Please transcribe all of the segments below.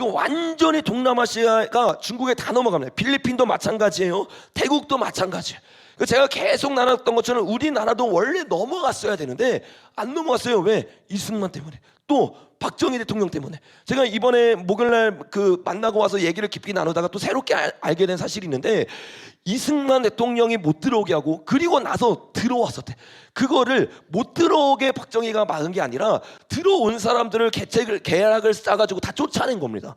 그 완전히 동남아시아가 중국에 다 넘어갑니다. 필리핀도 마찬가지예요. 태국도 마찬가지예요. 제가 계속 나눴던 것처럼 우리나라도 원래 넘어갔어야 되는데 안 넘어갔어요. 왜? 이승만 때문에. 또 박정희 대통령 때문에. 제가 이번에 목요일날 그 만나고 와서 얘기를 깊게 나누다가 또 새롭게 알게 된 사실이 있는데, 이승만 대통령이 못 들어오게 하고 그리고 나서 들어왔었대. 그거를 못 들어오게 박정희가 막은 게 아니라 들어온 사람들을 계략을 짜가지고 다 쫓아낸 겁니다.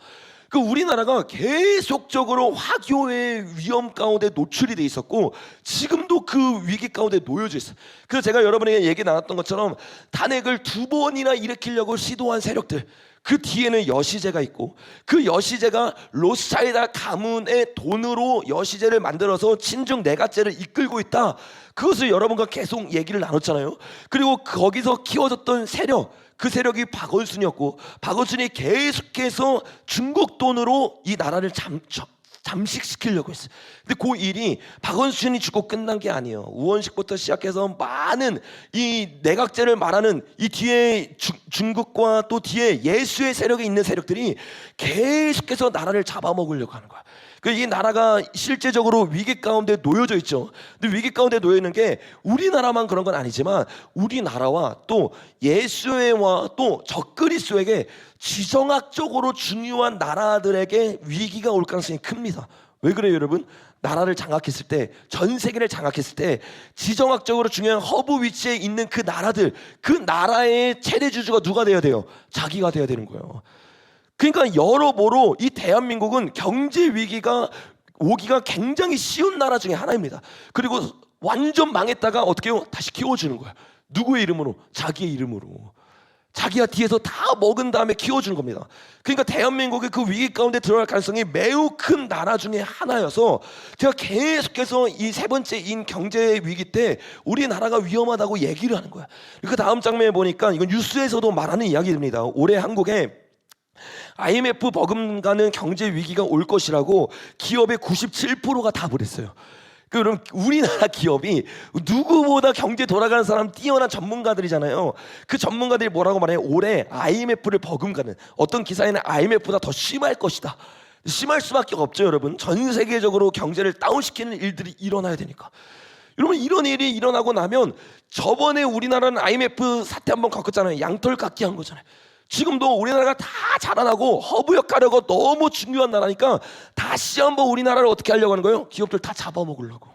그 우리나라가 계속적으로 화교의 위험 가운데 노출이 돼 있었고 지금도 그 위기 가운데 놓여져 있어요. 그래서 제가 여러분에게 얘기 나눴던 것처럼 탄핵을 2번이나 일으키려고 시도한 세력들, 그 뒤에는 여시제가 있고, 그 여시제가 로스차일드 가문의 돈으로 여시제를 만들어서 친중 내각제를 이끌고 있다. 그것을 여러분과 계속 얘기를 나눴잖아요. 그리고 거기서 키워졌던 세력, 그 세력이 박원순이었고, 박원순이 계속해서 중국 돈으로 이 나라를 잠식시키려고 했어요. 근데 그 일이 박원순이 죽고 끝난 게 아니에요. 우원식부터 시작해서 많은 이 내각제를 말하는 이 뒤에 중국과 또 뒤에 예수의 세력에 있는 세력들이 계속해서 나라를 잡아먹으려고 하는 거야. 이 나라가 실제적으로 위기 가운데 놓여져 있죠. 근데 위기 가운데 놓여 있는 게 우리나라만 그런 건 아니지만 우리나라와 또 예수회와 또 적그리스도에게 지정학적으로 중요한 나라들에게 위기가 올 가능성이 큽니다. 왜 그래요, 여러분? 나라를 장악했을 때, 전 세계를 장악했을 때 지정학적으로 중요한 허브 위치에 있는 그 나라들, 그 나라의 최대 주주가 누가 돼야 돼요? 자기가 돼야 되는 거예요. 그러니까 여러모로 이 대한민국은 경제 위기가 오기가 굉장히 쉬운 나라 중에 하나입니다. 그리고 완전 망했다가 어떻게 해요? 다시 키워주는 거야. 누구의 이름으로? 자기의 이름으로. 자기가 뒤에서 다 먹은 다음에 키워주는 겁니다. 그러니까 대한민국이 그 위기 가운데 들어갈 가능성이 매우 큰 나라 중에 하나여서 제가 계속해서 이 세 번째인 경제 위기 때 우리나라가 위험하다고 얘기를 하는 거야. 그 다음 장면에 보니까 이건 뉴스에서도 말하는 이야기입니다. 올해 한국에 IMF 버금가는 경제 위기가 올 것이라고 기업의 97%가 답을 했어요. 그럼 우리나라 기업이 누구보다 경제 돌아가는 사람 뛰어난 전문가들이잖아요. 그 전문가들이 뭐라고 말해요? 올해 IMF를 버금가는, 어떤 기사에는 IMF보다 더 심할 것이다. 심할 수밖에 없죠, 여러분. 전 세계적으로 경제를 다운시키는 일들이 일어나야 되니까. 여러분, 이런 일이 일어나고 나면 저번에 우리나라는 IMF 사태 한번 겪었잖아요. 양털 깎기 한 거잖아요. 지금도 우리나라가 다 자라나고 허브 역할하고 너무 중요한 나라니까 다시 한번 우리나라를 어떻게 하려고 하는 거예요? 기업들 다 잡아먹으려고.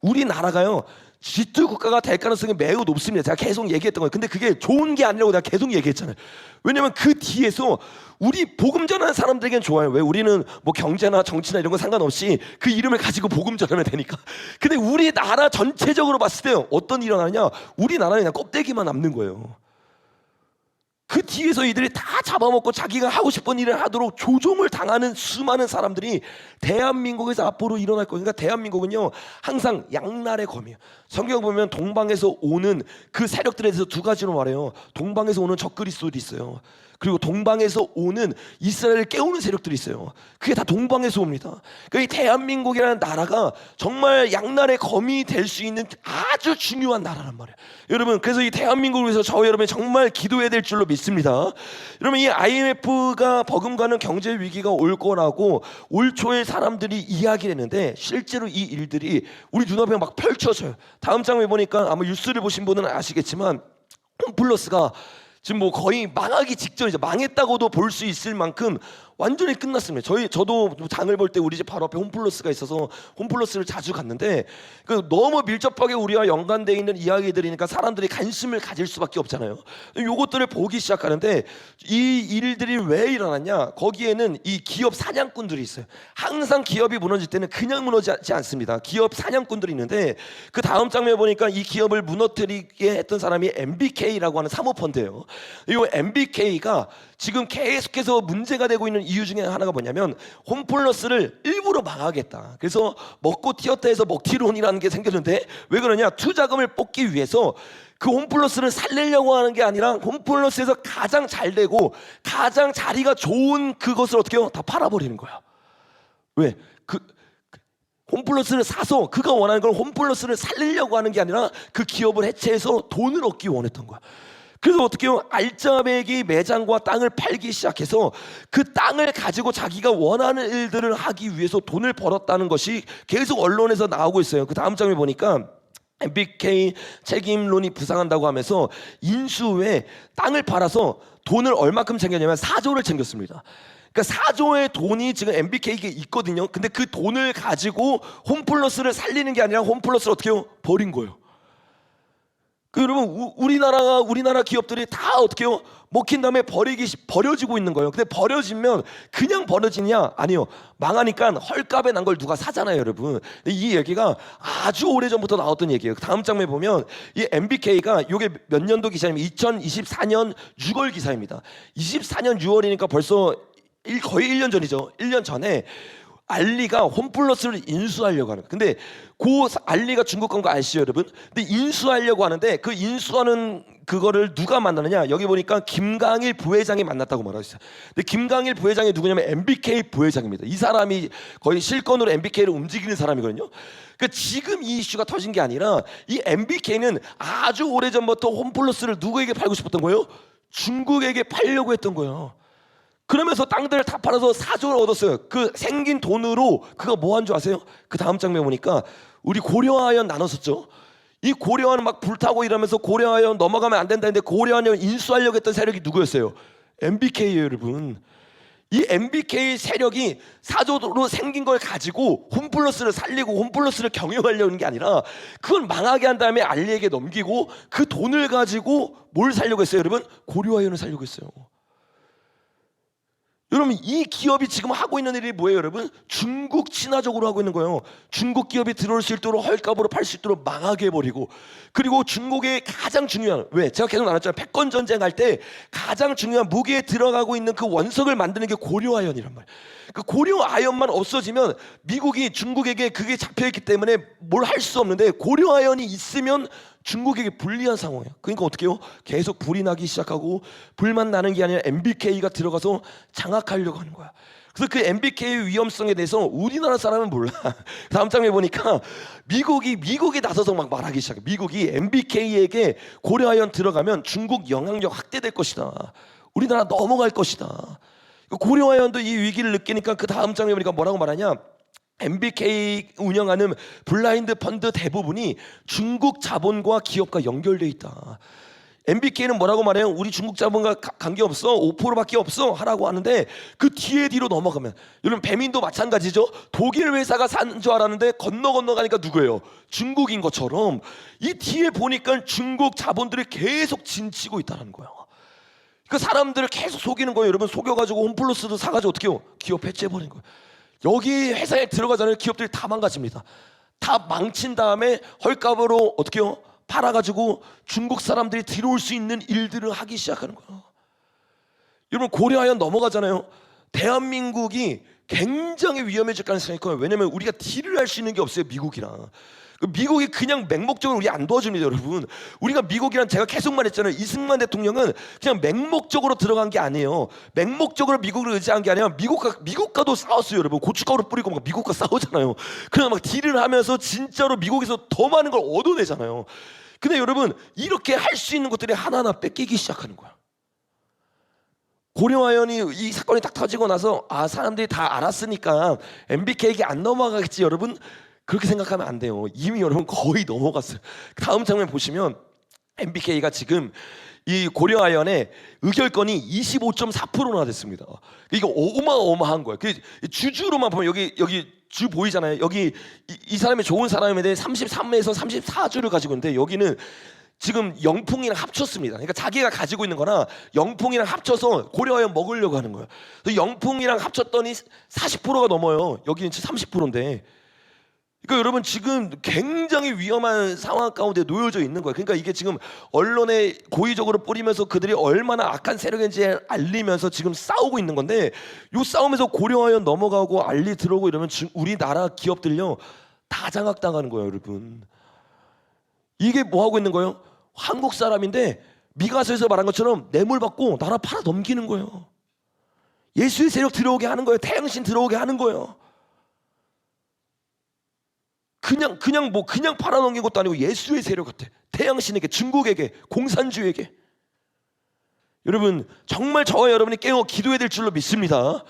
우리나라가요 G2 국가가 될 가능성이 매우 높습니다. 제가 계속 얘기했던 거예요. 근데 그게 좋은 게 아니라고 내가 계속 얘기했잖아요. 왜냐면 그 뒤에서 우리 복음 전하는 사람들에겐 좋아요. 왜? 우리는 뭐 경제나 정치나 이런 거 상관없이 그 이름을 가지고 복음 전하면 되니까. 근데 우리나라 전체적으로 봤을 때 어떤 일이 일어나냐? 우리나라는 그냥 껍데기만 남는 거예요. 그 뒤에서 이들이 다 잡아먹고 자기가 하고 싶은 일을 하도록 조종을 당하는 수많은 사람들이 대한민국에서 앞으로 일어날 거예요. 그러니까 대한민국은요 항상 양날의 검이에요. 성경 보면 동방에서 오는 그 세력들에 대해서 두 가지로 말해요. 동방에서 오는 적그리스도들이 있어요. 그리고 동방에서 오는 이스라엘을 깨우는 세력들이 있어요. 그게 다 동방에서 옵니다. 그러니까 이 대한민국이라는 나라가 정말 양날의 검이 될 수 있는 아주 중요한 나라란 말이에요. 여러분, 그래서 이 대한민국을 위해서 저와 여러분이 정말 기도해야 될 줄로 믿습니다. 여러분, 이 IMF가 버금가는 경제 위기가 올 거라고 올 초에 사람들이 이야기를 했는데 실제로 이 일들이 우리 눈앞에 막 펼쳐져요. 다음 장면 보니까 아마 뉴스를 보신 분은 아시겠지만 홈플러스가 지금 뭐 거의 망하기 직전이죠. 망했다고도 볼 수 있을 만큼 완전히 끝났습니다. 저도 장을 볼 때 우리 집 바로 앞에 홈플러스가 있어서 홈플러스를 자주 갔는데 너무 밀접하게 우리와 연관되어 있는 이야기들이니까 사람들이 관심을 가질 수밖에 없잖아요. 요것들을 보기 시작하는데 이 일들이 왜 일어났냐? 거기에는 이 기업 사냥꾼들이 있어요. 항상 기업이 무너질 때는 그냥 무너지지 않습니다. 기업 사냥꾼들이 있는데 그 다음 장면에 보니까 이 기업을 무너뜨리게 했던 사람이 MBK라고 하는 사모펀드예요. 이 MBK가 지금 계속해서 문제가 되고 있는 이유 중에 하나가 뭐냐면 홈플러스를 일부러 망하겠다. 그래서 먹고 튀었다 해서 먹튀론이라는 게 생겼는데 왜 그러냐? 투자금을 뽑기 위해서 그 홈플러스를 살리려고 하는 게 아니라 홈플러스에서 가장 잘 되고 가장 자리가 좋은 그것을 어떻게 해요? 다 팔아버리는 거야. 왜? 홈플러스를 사서 그가 원하는 걸 홈플러스를 살리려고 하는 게 아니라 그 기업을 해체해서 돈을 얻기 원했던 거야. 그래서 어떻게 해요? 알짜배기 매장과 땅을 팔기 시작해서 그 땅을 가지고 자기가 원하는 일들을 하기 위해서 돈을 벌었다는 것이 계속 언론에서 나오고 있어요. 그 다음 장면 보니까 MBK 책임론이 부상한다고 하면서 인수 후에 땅을 팔아서 돈을 얼마큼 챙겼냐면 4조를 챙겼습니다. 그러니까 4조의 돈이 지금 MBK에게 있거든요. 근데 그 돈을 가지고 홈플러스를 살리는 게 아니라 홈플러스를 어떻게 해요? 버린 거예요. 그 여러분, 우리나라 기업들이 다 어떻게 해요? 먹힌 다음에 버려지고 있는 거예요. 근데 버려지면 그냥 버려지냐? 아니요. 망하니까 헐값에 난 걸 누가 사잖아요, 여러분. 근데 이 얘기가 아주 오래전부터 나왔던 얘기예요. 다음 장면에 보면 이 MBK가 이게 몇 년도 기사냐면 2024년 6월 기사입니다. 24년 6월이니까 벌써 거의 1년 전이죠. 1년 전에 알리가 홈플러스를 인수하려고 하는. 근데 그 알리가 중국 건 거 아시죠, 여러분? 근데 인수하려고 하는데 그 인수하는 그거를 누가 만나느냐? 여기 보니까 김강일 부회장이 만났다고 말하고 있어요. 근데 김강일 부회장이 누구냐면 MBK 부회장입니다. 이 사람이 거의 실권으로 MBK를 움직이는 사람이거든요. 그러니까 지금 이 이슈가 터진 게 아니라 이 MBK는 아주 오래전부터 홈플러스를 누구에게 팔고 싶었던 거예요? 중국에게 팔려고 했던 거예요. 그러면서 땅들을 다 팔아서 4조를 얻었어요. 그 생긴 돈으로 그가 뭐 한 줄 아세요? 그 다음 장면 보니까 우리 고려아연 나눴었죠. 이 고려아연 막 불타고 이러면서 고려아연 넘어가면 안 된다 했는데 고려아연 인수하려고 했던 세력이 누구였어요? MBK예요, 여러분. 이 MBK 세력이 4조로 생긴 걸 가지고 홈플러스를 살리고 홈플러스를 경영하려는 게 아니라 그걸 망하게 한 다음에 알리에게 넘기고 그 돈을 가지고 뭘 살려고 했어요, 여러분? 고려아연을 살려고 했어요. 여러분, 이 기업이 지금 하고 있는 일이 뭐예요, 여러분? 중국 친화적으로 하고 있는 거예요. 중국 기업이 들어올 수 있도록 헐값으로 팔 수 있도록 망하게 해버리고, 그리고 중국의 가장 중요한, 왜? 제가 계속 나눴잖아요. 패권 전쟁 할 때 가장 중요한 무기에 들어가고 있는 그 원석을 만드는 게 고려아연이란 말이에요. 그 고려아연만 없어지면 미국이 중국에게 그게 잡혀있기 때문에 뭘 할 수 없는데, 고려아연이 있으면 중국에게 불리한 상황이에요. 그러니까 어떻게 해요? 계속 불이 나기 시작하고, 불만 나는 게 아니라 MBK가 들어가서 장악하려고 하는 거야. 그래서 그 MBK의 위험성에 대해서 우리나라 사람은 몰라. 다음 장면에 보니까 미국이 나서서 막 말하기 시작해. 미국이 MBK에게 고려아연 들어가면 중국 영향력 확대될 것이다. 우리나라 넘어갈 것이다. 고려아연도 이 위기를 느끼니까 그 다음 장면에 보니까 뭐라고 말하냐? MBK 운영하는 블라인드 펀드 대부분이 중국 자본과 기업과 연결돼 있다. MBK는 뭐라고 말해요? 우리 중국 자본과 관계없어, 5%밖에 없어 하라고 하는데 그 뒤로 넘어가면, 여러분 배민도 마찬가지죠. 독일 회사가 산 줄 알았는데 건너가니까 누구예요? 중국인 것처럼 이 뒤에 보니까 중국 자본들이 계속 진치고 있다는 거예요. 그 사람들을 계속 속이는 거예요. 여러분, 속여가지고 홈플러스도 사가지고 어떻게 해요? 기업 해체해버린 거예요. 여기 회사에 들어가잖아요. 기업들이 다 망가집니다. 다 망친 다음에 헐값으로 어떻게 해요? 팔아가지고 중국 사람들이 들어올 수 있는 일들을 하기 시작하는 거예요. 여러분, 고려아연 넘어가잖아요. 대한민국이 굉장히 위험해질 가능성이 커요. 왜냐면 우리가 딜을 할 수 있는 게 없어요, 미국이랑. 미국이 그냥 맹목적으로 우리 안 도와줍니다, 여러분. 우리가 미국이란, 제가 계속 말했잖아요. 이승만 대통령은 그냥 맹목적으로 들어간 게 아니에요. 맹목적으로 미국을 의지한 게 아니라 미국과도 싸웠어요, 여러분. 고춧가루 뿌리고 막 미국과 싸우잖아요. 그냥 막 딜을 하면서 진짜로 미국에서 더 많은 걸 얻어내잖아요. 근데 여러분, 이렇게 할 수 있는 것들이 하나하나 뺏기기 시작하는 거야. 고려아연이 이 사건이 딱 터지고 나서 사람들이 다 알았으니까 MBK에게 안 넘어가겠지, 여러분. 그렇게 생각하면 안 돼요. 이미 여러분 거의 넘어갔어요. 다음 장면 보시면 MBK가 지금 이 고려아연의 의결권이 25.4%나 됐습니다. 이거 어마어마한 거예요. 주주로만 보면 여기 주 보이잖아요. 여기 이 사람이 좋은 사람에 대해 33에서 34주를 가지고 있는데, 여기는 지금 영풍이랑 합쳤습니다. 그러니까 자기가 가지고 있는 거나 영풍이랑 합쳐서 고려아연 먹으려고 하는 거예요. 영풍이랑 합쳤더니 40%가 넘어요. 여기는 30%인데. 그러니까 여러분, 지금 굉장히 위험한 상황 가운데 놓여져 있는 거예요. 그러니까 이게 지금 언론에 고의적으로 뿌리면서 그들이 얼마나 악한 세력인지 알리면서 지금 싸우고 있는 건데, 요 싸움에서 고려아연 넘어가고 알리 들어오고 이러면 우리나라 기업들요 다 장악당하는 거예요, 여러분. 이게 뭐 하고 있는 거예요? 한국 사람인데 미가서에서 말한 것처럼 뇌물 받고 나라 팔아 넘기는 거예요. 예수의 세력 들어오게 하는 거예요. 태양신 들어오게 하는 거예요. 그냥 팔아넘긴 것도 아니고 예수의 세력 같아. 태양신에게, 중국에게, 공산주의에게. 여러분 정말 저와 여러분이 깨어 기도해야 될 줄로 믿습니다.